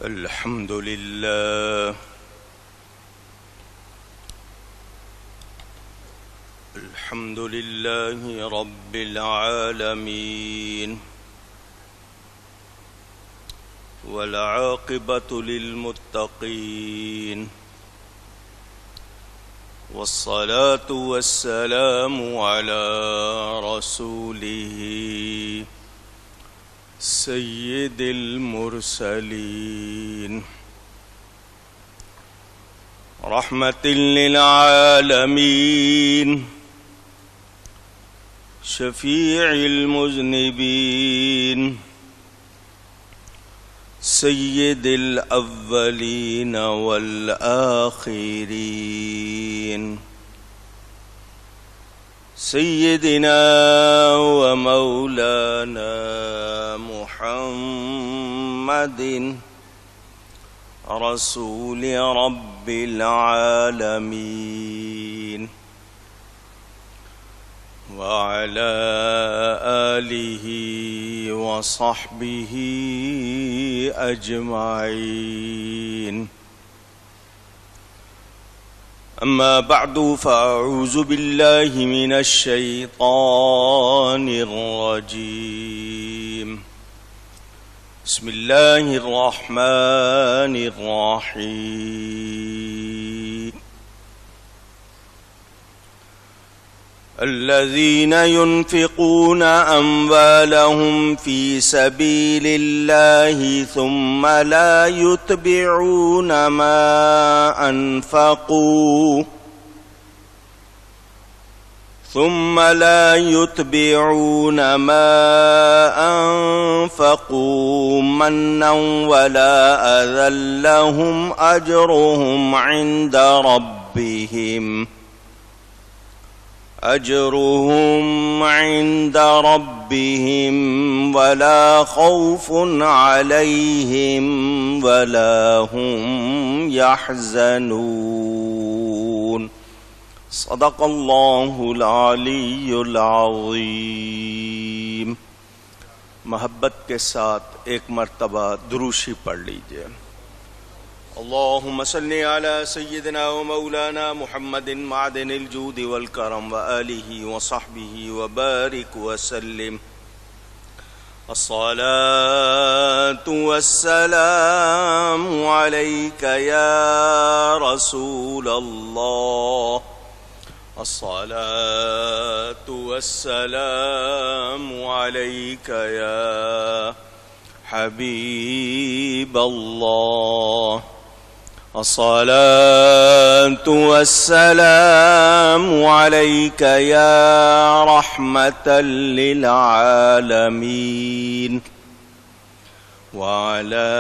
الحمد لله الحمد لله رب العالمين والعاقبة للمتقين والصلاة والسلام على رسوله سید المرسلین رحمت للعالمین شفیع المذنبین سید الاولین والآخرین سیدنا و مولانا محمد رسول رب العالمین وعلى آله وصحبه أجمعين أما بعد فأعوذ بالله من الشيطان الرجيم بسم الله الرحمن الرحيم الذين ينفقون أموالهم في سبيل الله ثم لا يتبعون ما أنفقوا منا ولا أذى لهم أجرهم عند ربهم ولا خوف عليهم ولا هم يحزنون صدق الله العلی العظیم۔ محبت کے ساتھ ایک مرتبہ دروشی پڑھ لیجئے۔ اللهم صل على سيدنا ومولانا محمد معدن الجود والكرم وآله وصحبه وبارك وسلم الصلاة والسلام عليك يا رسول الله، الصلاة والسلام عليك يا حبيب الله، الصلاة والسلام عليك يا رحمة للعالمين، وعلى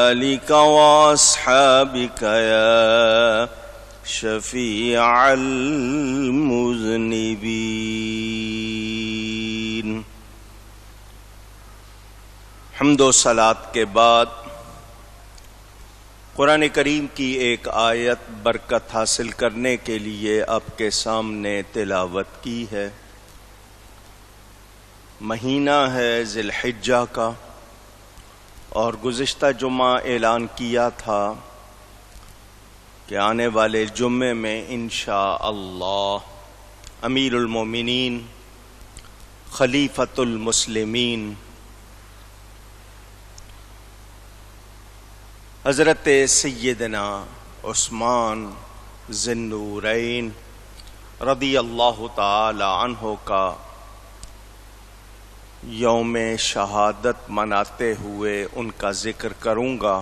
آلك وأصحابك يا شفيع المذنبين۔ حمد و صلاۃ کے بعد قرآن کریم کی ایک آیت برکت حاصل کرنے کے لیے آپ کے سامنے تلاوت کی ہے۔ مہینہ ہے ذی الحجہ کا، اور گزشتہ جمعہ اعلان کیا تھا کہ آنے والے جمعے میں انشاءاللہ امیر المومنین خلیفۃ المسلمین حضرت سیدنا عثمان ذی النورین رضی اللہ تعالی عنہ کا یوم شہادت مناتے ہوئے ان کا ذکر کروں گا،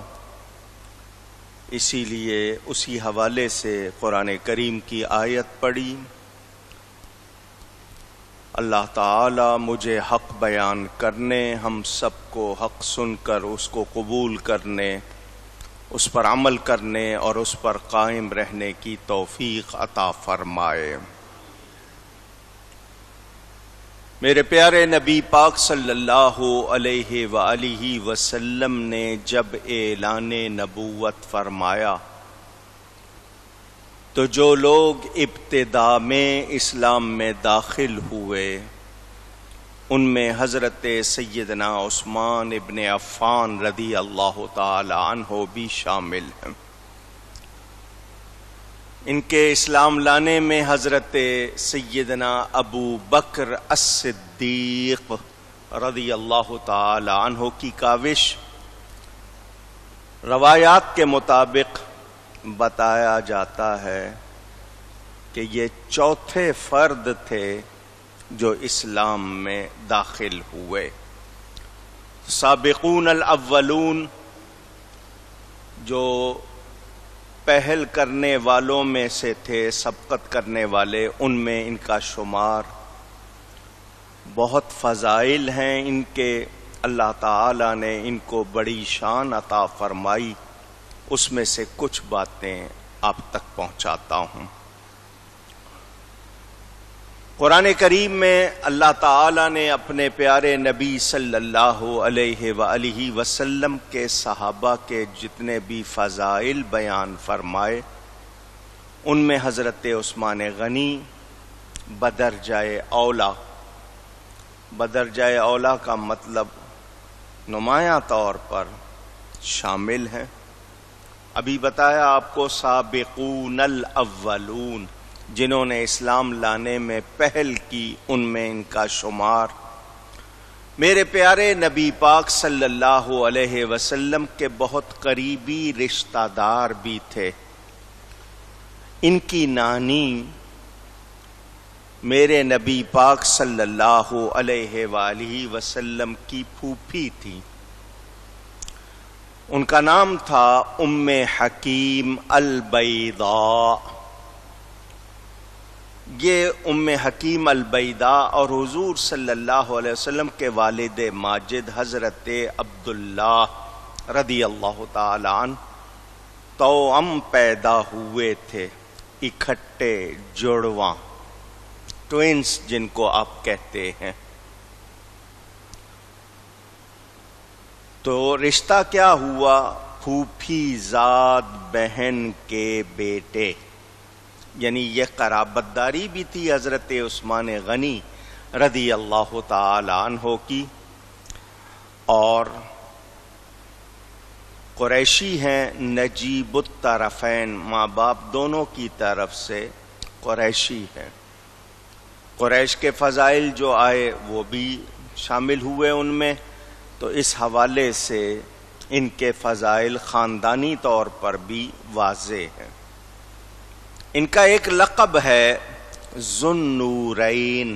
اسی لیے اسی حوالے سے قرآن کریم کی آیت پڑھی۔ اللہ تعالی مجھے حق بیان کرنے، ہم سب کو حق سن کر اس کو قبول کرنے، اس پر عمل کرنے اور اس پر قائم رہنے کی توفیق عطا فرمائے۔ میرے پیارے نبی پاک صلی اللہ علیہ وآلہ وسلم نے جب اعلان نبوت فرمایا تو جو لوگ ابتدا میں اسلام میں داخل ہوئے ان میں حضرت سیدنا عثمان ابن عفان رضی اللہ تعالی عنہ بھی شامل ہیں۔ ان کے اسلام لانے میں حضرت سیدنا ابو بکر الصدیق رضی اللہ تعالی عنہ کی کاوش روایات کے مطابق بتایا جاتا ہے کہ یہ چوتھے فرد تھے جو اسلام میں داخل ہوئے۔ سابقون الاولون، جو پہل کرنے والوں میں سے تھے، سبقت کرنے والے، ان میں ان کا شمار۔ بہت فضائل ہیں ان کے، اللہ تعالی نے ان کو بڑی شان عطا فرمائی، اس میں سے کچھ باتیں آپ تک پہنچاتا ہوں۔ قرآن کریم میں اللہ تعالی نے اپنے پیارے نبی صلی اللہ علیہ وآلہ وسلم کے صحابہ کے جتنے بھی فضائل بیان فرمائے، ان میں حضرت عثمان غنی بدرجۂ اولا، بدرجۂ اولا کا مطلب نمایاں طور پر شامل ہیں۔ ابھی بتایا آپ کو سابقون الاولون، جنہوں نے اسلام لانے میں پہل کی، ان میں ان کا شمار۔ میرے پیارے نبی پاک صلی اللہ علیہ وسلم کے بہت قریبی رشتہ دار بھی تھے۔ ان کی نانی میرے نبی پاک صلی اللہ علیہ وآلہ وسلم کی پھوپھی تھی۔ ان کا نام تھا ام حکیم البیضاء۔ یہ ام حکیم البیضاء اور حضور صلی اللہ علیہ وسلم کے والد ماجد حضرت عبداللہ رضی اللہ تعالی عنہ توأم پیدا ہوئے تھے، اکٹھے جڑواں، ٹوئنس جن کو آپ کہتے ہیں۔ تو رشتہ کیا ہوا؟ پھوپھی زاد بہن کے بیٹے، یعنی یہ قرابت داری بھی تھی حضرت عثمان غنی رضی اللہ تعالی عنہ کی، اور قریشی ہیں، نجیب الطرفین، ماں باپ دونوں کی طرف سے قریشی ہیں۔ قریش کے فضائل جو آئے وہ بھی شامل ہوئے ان میں، تو اس حوالے سے ان کے فضائل خاندانی طور پر بھی واضح ہیں۔ ان کا ایک لقب ہے ذو النورین،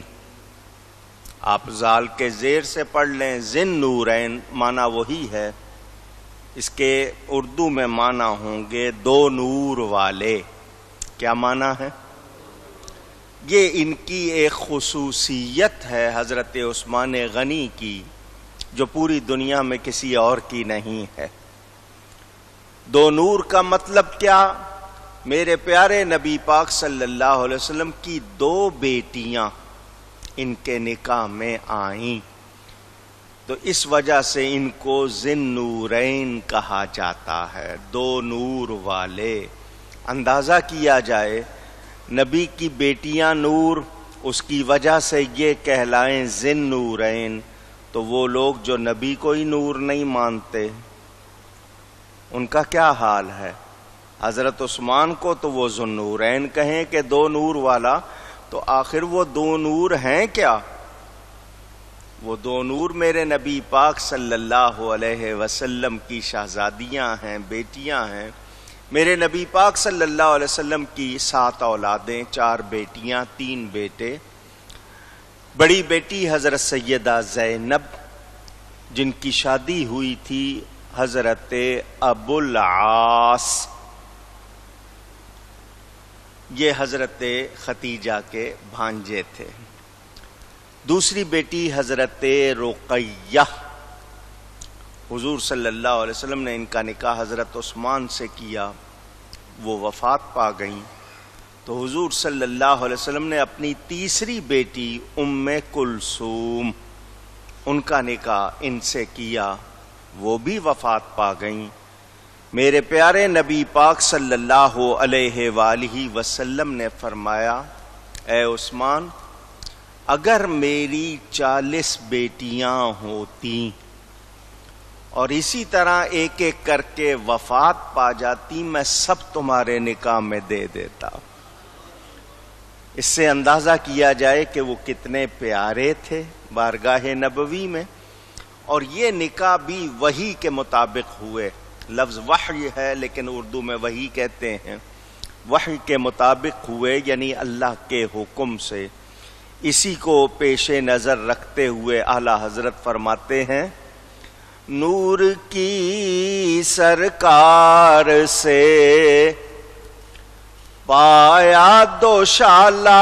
آپ زال کے زیر سے پڑھ لیں، ذو النورین معنی وہی ہے، اس کے اردو میں معنی ہوں گے دو نور والے۔ کیا معنی ہے؟ یہ ان کی ایک خصوصیت ہے حضرت عثمان غنی کی، جو پوری دنیا میں کسی اور کی نہیں ہے۔ دو نور کا مطلب کیا؟ میرے پیارے نبی پاک صلی اللہ علیہ وسلم کی دو بیٹیاں ان کے نکاح میں آئیں، تو اس وجہ سے ان کو ذو النورین کہا جاتا ہے، دو نور والے۔ اندازہ کیا جائے نبی کی بیٹیاں نور، اس کی وجہ سے یہ کہلائیں ذو النورین، تو وہ لوگ جو نبی کو ہی نور نہیں مانتے، ان کا کیا حال ہے؟ حضرت عثمان کو تو وہ ذو النورین کہیں کہ دو نور والا، تو آخر وہ دو نور ہیں کیا؟ وہ دو نور میرے نبی پاک صلی اللہ علیہ وسلم کی شہزادیاں ہیں، بیٹیاں ہیں۔ میرے نبی پاک صلی اللہ علیہ وسلم کی 7 اولادیں، 4 بیٹیاں، 3 بیٹے۔ بڑی بیٹی حضرت سیدہ زینب، جن کی شادی ہوئی تھی حضرت ابو العاص، یہ حضرت ختیجہ کے بھانجے تھے۔ دوسری بیٹی حضرت رقیہ، حضور صلی اللہ علیہ وسلم نے ان کا نکاح حضرت عثمان سے کیا، وہ وفات پا گئیں، تو حضور صلی اللہ علیہ وسلم نے اپنی تیسری بیٹی ام کلثوم، ان کا نکاح ان سے کیا، وہ بھی وفات پا گئیں۔ میرے پیارے نبی پاک صلی اللہ علیہ وآلہ وسلم نے فرمایا، اے عثمان، اگر میری 40 بیٹیاں ہوتی اور اسی طرح ایک ایک کر کے وفات پا جاتی، میں سب تمہارے نکاح میں دے دیتا۔ اس سے اندازہ کیا جائے کہ وہ کتنے پیارے تھے بارگاہ نبوی میں، اور یہ نکاح بھی وحی کے مطابق ہوئے۔ لفظ وحی ہے لیکن اردو میں وحی کہتے ہیں۔ وحی کے مطابق ہوئے یعنی اللہ کے حکم سے۔ اسی کو پیش نظر رکھتے ہوئے اعلی حضرت فرماتے ہیں، نور کی سرکار سے پایا دوشالہ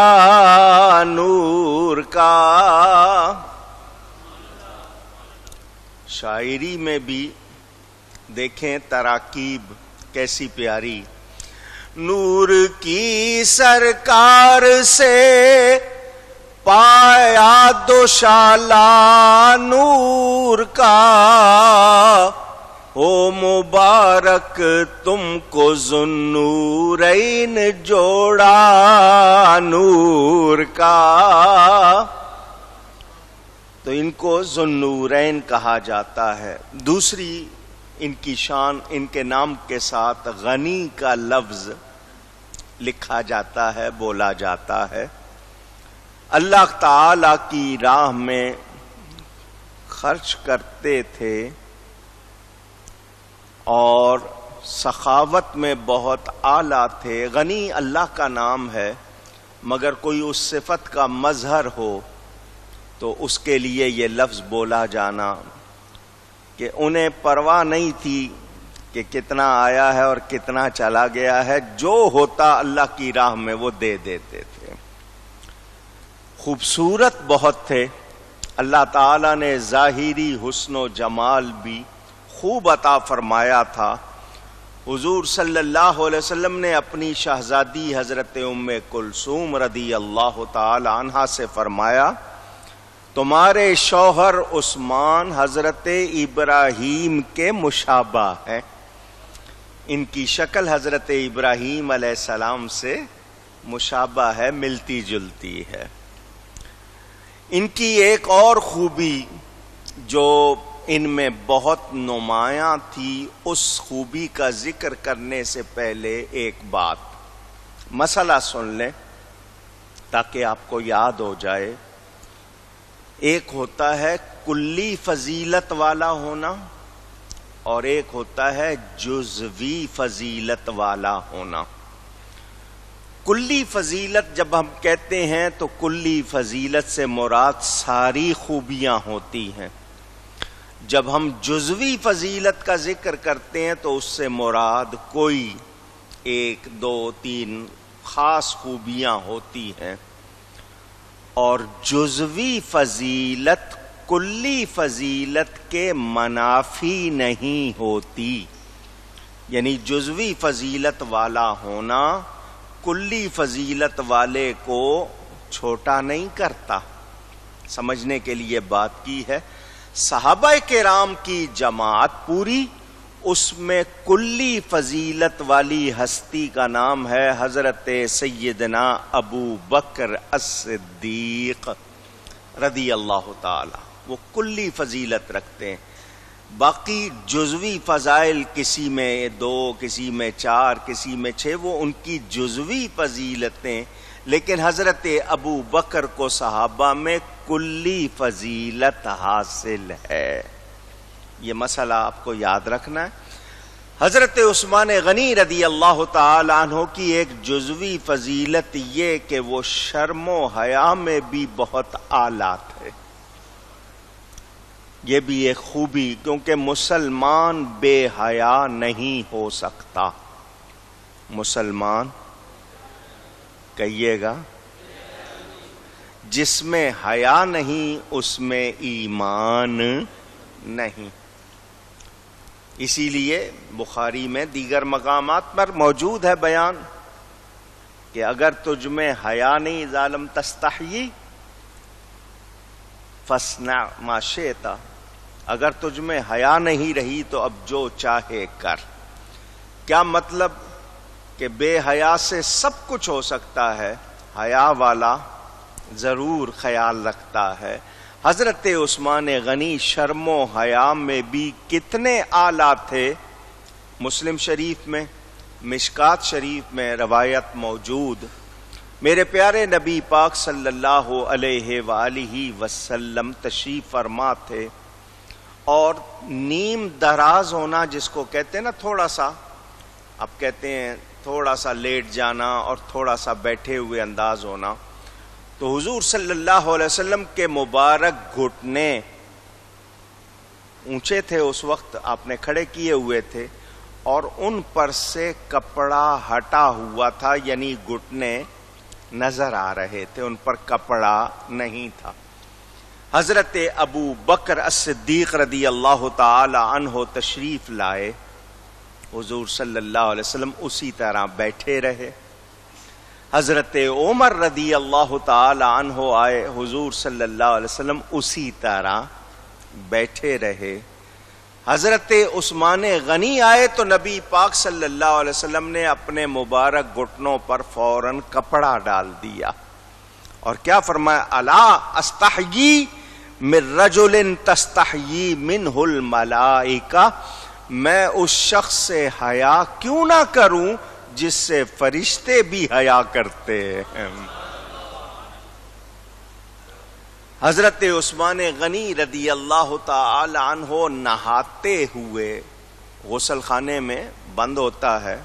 نور کا۔ شاعری میں بھی دیکھیں تراکیب کیسی پیاری۔ نور کی سرکار سے پایا دوشالہ نور کا، او مبارک تم کو ذوالنورین جوڑا نور کا۔ تو ان کو ذوالنورین کہا جاتا ہے۔ دوسری ان کی شان، ان کے نام کے ساتھ غنی کا لفظ لکھا جاتا ہے، بولا جاتا ہے۔ اللہ تعالی کی راہ میں خرچ کرتے تھے اور سخاوت میں بہت اعلیٰ تھے۔ غنی اللہ کا نام ہے، مگر کوئی اس صفت کا مظہر ہو تو اس کے لیے یہ لفظ بولا جانا کہ انہیں پرواہ نہیں تھی کہ کتنا آیا ہے اور کتنا چلا گیا ہے، جو ہوتا اللہ کی راہ میں وہ دے دیتے تھے۔ خوبصورت بہت تھے۔ اللہ تعالیٰ نے ظاہری حسن و جمال بھی خوب عطا فرمایا تھا۔ حضور صلی اللہ علیہ وسلم نے اپنی شہزادی حضرت ام کلثوم رضی اللہ تعالی عنہا سے فرمایا، تمہارے شوہر عثمان حضرت ابراہیم کے مشابہ ہے۔ ان کی شکل حضرت ابراہیم علیہ السلام سے مشابہ ہے، ملتی جلتی ہے۔ ان کی ایک اور خوبی جو ان میں بہت نمایاں تھی، اس خوبی کا ذکر کرنے سے پہلے ایک بات، مسئلہ سن لیں تاکہ آپ کو یاد ہو جائے۔ ایک ہوتا ہے کلی فضیلت والا ہونا اور ایک ہوتا ہے جزوی فضیلت والا ہونا۔ کلی فضیلت جب ہم کہتے ہیں تو کلی فضیلت سے مراد ساری خوبیاں ہوتی ہیں۔ جب ہم جزوی فضیلت کا ذکر کرتے ہیں تو اس سے مراد کوئی 1 2 3 خاص خوبیاں ہوتی ہیں، اور جزوی فضیلت کلی فضیلت کے منافی نہیں ہوتی۔ یعنی جزوی فضیلت والا ہونا کلی فضیلت والے کو چھوٹا نہیں کرتا۔ سمجھنے کے لیے بات کی ہے، صحابہ کرام کی جماعت پوری، اس میں کلی فضیلت والی ہستی کا نام ہے حضرت سیدنا ابو بکر الصدیق رضی اللہ تعالی۔ وہ کلی فضیلت رکھتے ہیں، باقی جزوی فضائل کسی میں 2 کسی میں 4 کسی میں 6، وہ ان کی جزوی فضیلتیں، لیکن حضرت ابو بکر کو صحابہ میں کلی فضیلت حاصل ہے۔ یہ مسئلہ آپ کو یاد رکھنا ہے۔ حضرت عثمان غنی رضی اللہ تعالی عنہ کی ایک جزوی فضیلت یہ کہ وہ شرم و حیا میں بھی بہت اعلیٰ تھے۔ یہ بھی ایک خوبی، کیونکہ مسلمان بے حیا نہیں ہو سکتا۔ مسلمان کہیے گا، جس میں حیا نہیں اس میں ایمان نہیں۔ اسی لیے بخاری میں دیگر مقامات پر موجود ہے بیان کہ اگر تجھ میں حیا نہیں، اذا لم تستحیی فاصنع ما شئت، اگر تجھ میں حیا نہیں رہی تو اب جو چاہے کر۔ کیا مطلب؟ کہ بے حیا سے سب کچھ ہو سکتا ہے، حیا والا ضرور خیال رکھتا ہے۔ حضرت عثمان غنی شرم و حیا میں بھی کتنے اعلیٰ تھے۔ مسلم شریف میں، مشکات شریف میں روایت موجود، میرے پیارے نبی پاک صلی اللہ علیہ وآلہ وسلم تشریف فرما تھے، اور نیم دراز ہونا جس کو کہتے ہیں نا، تھوڑا سا اب کہتے ہیں تھوڑا سا لیٹ جانا اور تھوڑا سا بیٹھے ہوئے انداز ہونا، تو حضور صلی اللہ علیہ وسلم کے مبارک گھٹنے اونچے تھے، اس وقت آپ نے کھڑے کیے ہوئے تھے، اور ان پر سے کپڑا ہٹا ہوا تھا، یعنی گھٹنے نظر آ رہے تھے، ان پر کپڑا نہیں تھا۔ حضرت ابو بکر الصدیق رضی اللہ تعالی عنہ تشریف لائے، حضور صلی اللہ علیہ وسلم اسی طرح بیٹھے رہے۔ حضرت عمر رضی اللہ تعالی عنہ آئے، حضور صلی اللہ علیہ وسلم اسی طرح بیٹھے رہے۔ حضرت عثمان غنی آئے تو نبی پاک صلی اللہ علیہ وسلم نے اپنے مبارک گھٹنوں پر فوراً کپڑا ڈال دیا، اور کیا فرمایا؟ الا استحیی من رجل تستحیی منہ الملائکہ، میں اس شخص سے حیا کیوں نہ کروں جس سے فرشتے بھی حیا کرتے ہیں۔ حضرت عثمان غنی رضی اللہ تعالی عنہ نہاتے ہوئے، غسل خانے میں بند ہوتا ہے،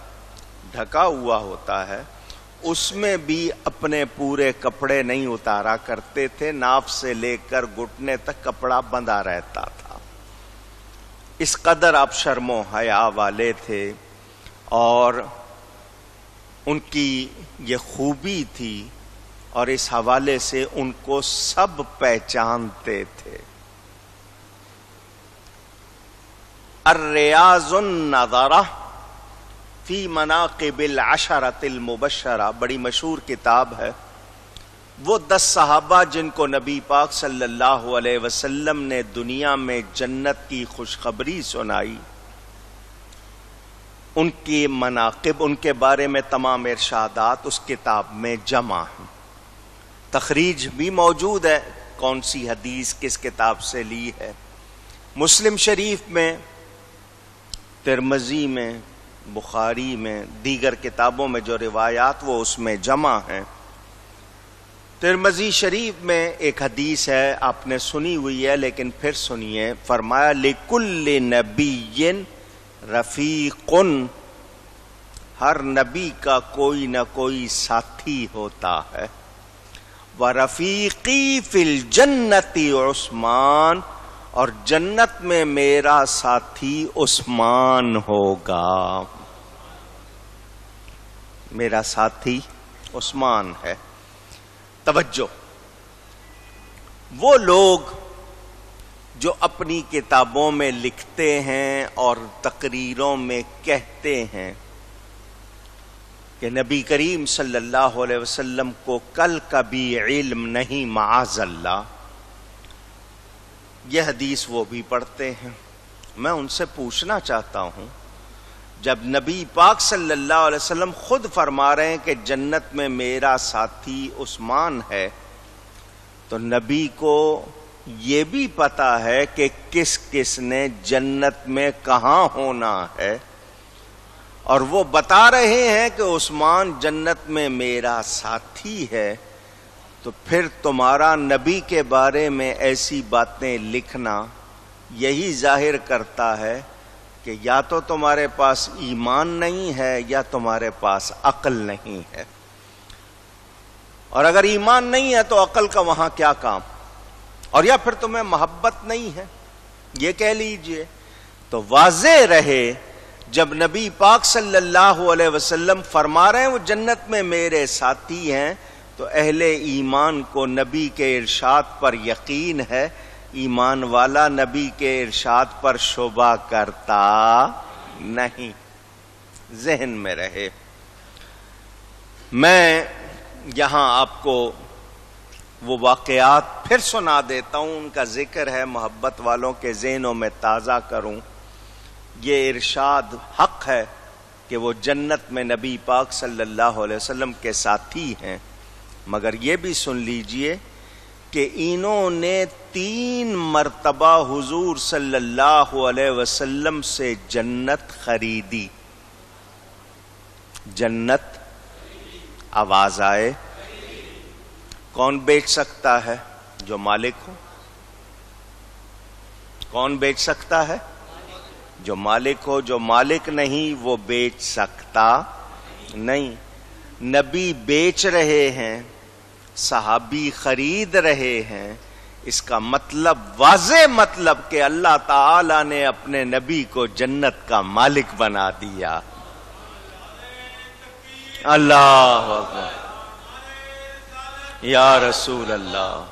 ڈھکا ہوا ہوتا ہے، اس میں بھی اپنے پورے کپڑے نہیں اتارا کرتے تھے، ناف سے لے کر گھٹنے تک کپڑا بندھا رہتا تھا۔ اس قدر آپ شرم و حیا والے تھے، اور ان کی یہ خوبی تھی، اور اس حوالے سے ان کو سب پہچانتے تھے۔ الریاض النظرہ فی مناقب العشرۃ المبشرہ، بڑی مشہور کتاب ہے۔ وہ 10 صحابہ جن کو نبی پاک صلی اللہ علیہ وسلم نے دنیا میں جنت کی خوشخبری سنائی، ان کی مناقب، ان کے بارے میں تمام ارشادات اس کتاب میں جمع ہیں۔ تخریج بھی موجود ہے، کون سی حدیث کس کتاب سے لی ہے۔ مسلم شریف میں، ترمذی میں، بخاری میں، دیگر کتابوں میں جو روایات وہ اس میں جمع ہیں۔ ترمذی شریف میں ایک حدیث ہے، آپ نے سنی ہوئی ہے لیکن پھر سنیے، فرمایا لِكُلِّ نَبِيٍّ رفیق، ہر نبی کا کوئی نہ کوئی ساتھی ہوتا ہے۔ وَرَفِيقِي فِي الْجَنَّةِ عثمان، اور جنت میں میرا ساتھی عثمان ہوگا، میرا ساتھی عثمان ہے۔ توجہ، وہ لوگ جو اپنی کتابوں میں لکھتے ہیں اور تقریروں میں کہتے ہیں کہ نبی کریم صلی اللہ علیہ وسلم کو کل کا بھی علم نہیں معاذ اللہ، یہ حدیث وہ بھی پڑھتے ہیں۔ میں ان سے پوچھنا چاہتا ہوں، جب نبی پاک صلی اللہ علیہ وسلم خود فرما رہے ہیں کہ جنت میں میرا ساتھی عثمان ہے، تو نبی کو یہ بھی پتا ہے کہ کس کس نے جنت میں کہاں ہونا ہے، اور وہ بتا رہے ہیں کہ عثمان جنت میں میرا ساتھی ہے، تو پھر تمہارا نبی کے بارے میں ایسی باتیں لکھنا یہی ظاہر کرتا ہے کہ یا تو تمہارے پاس ایمان نہیں ہے یا تمہارے پاس عقل نہیں ہے، اور اگر ایمان نہیں ہے تو عقل کا وہاں کیا کام، اور یا پھر تمہیں محبت نہیں ہے، یہ کہہ لیجئے۔ تو واضح رہے جب نبی پاک صلی اللہ علیہ وسلم فرما رہے ہیں وہ جنت میں میرے ساتھی ہیں، تو اہل ایمان کو نبی کے ارشاد پر یقین ہے، ایمان والا نبی کے ارشاد پر شبہ کرتا نہیں، ذہن میں رہے۔ میں یہاں آپ کو وہ واقعات پھر سنا دیتا ہوں، ان کا ذکر ہے، محبت والوں کے ذہنوں میں تازہ کروں۔ یہ ارشاد حق ہے کہ وہ جنت میں نبی پاک صلی اللہ علیہ وسلم کے ساتھی ہیں، مگر یہ بھی سن لیجئے کہ انہوں نے 3 مرتبہ حضور صلی اللہ علیہ وسلم سے جنت خریدی. جنت آواز آئے. کون بیچ سکتا ہے؟ جو مالک ہو. کون بیچ سکتا ہے؟ جو مالک ہو. جو مالک نہیں وہ بیچ سکتا نہیں. نبی بیچ رہے ہیں، صحابی خرید رہے ہیں. اس کا مطلب، واضح مطلب کہ اللہ تعالی نے اپنے نبی کو جنت کا مالک بنا دیا. اللہ اکبر یا رسول اللہ.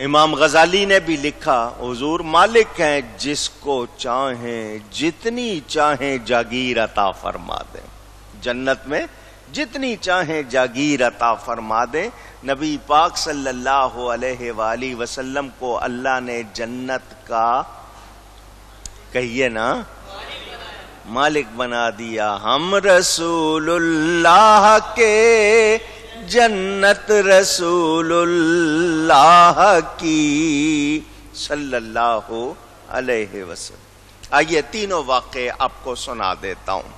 امام غزالی نے بھی لکھا حضور مالک ہیں، جس کو چاہیں جتنی چاہیں جاگیر عطا فرما دیں. جنت میں جتنی چاہیں جاگیر عطا فرما دیں. نبی پاک صلی اللہ علیہ وآلہ وسلم کو اللہ نے جنت کا، کہیے نا، مالک بنا دیا. ہم رسول اللہ کے، جنت رسول اللہ کی صلی اللہ علیہ وسلم. آئیے تینوں واقعے آپ کو سنا دیتا ہوں.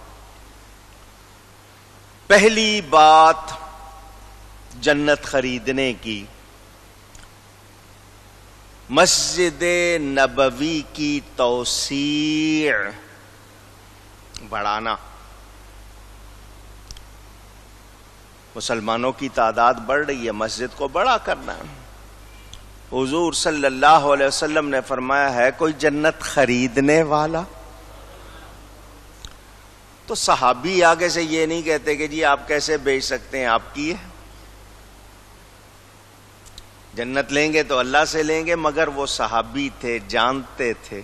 پہلی بات جنت خریدنے کی، مسجد نبوی کی توسیع، بڑھانا. مسلمانوں کی تعداد بڑھ رہی ہے، مسجد کو بڑا کرنا. حضور صلی اللہ علیہ وسلم نے فرمایا ہے کوئی جنت خریدنے والا؟ تو صحابی آگے سے یہ نہیں کہتے کہ جی آپ کیسے بیچ سکتے ہیں، آپ کی ہے. جنت لیں گے تو اللہ سے لیں گے. مگر وہ صحابی تھے، جانتے تھے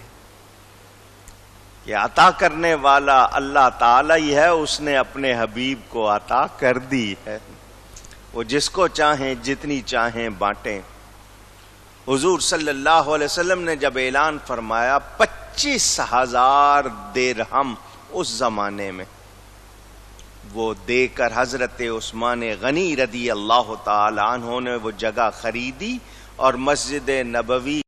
کہ عطا کرنے والا اللہ تعالی ہی ہے. اس نے اپنے حبیب کو عطا کر دی ہے. وہ جس کو چاہیں جتنی چاہیں بانٹیں. حضور صلی اللہ علیہ وسلم نے جب اعلان فرمایا 25,000 درہم اس زمانے میں، وہ دے کر حضرت عثمان غنی رضی اللہ تعالی عنہ نے وہ جگہ خریدی اور مسجد نبوی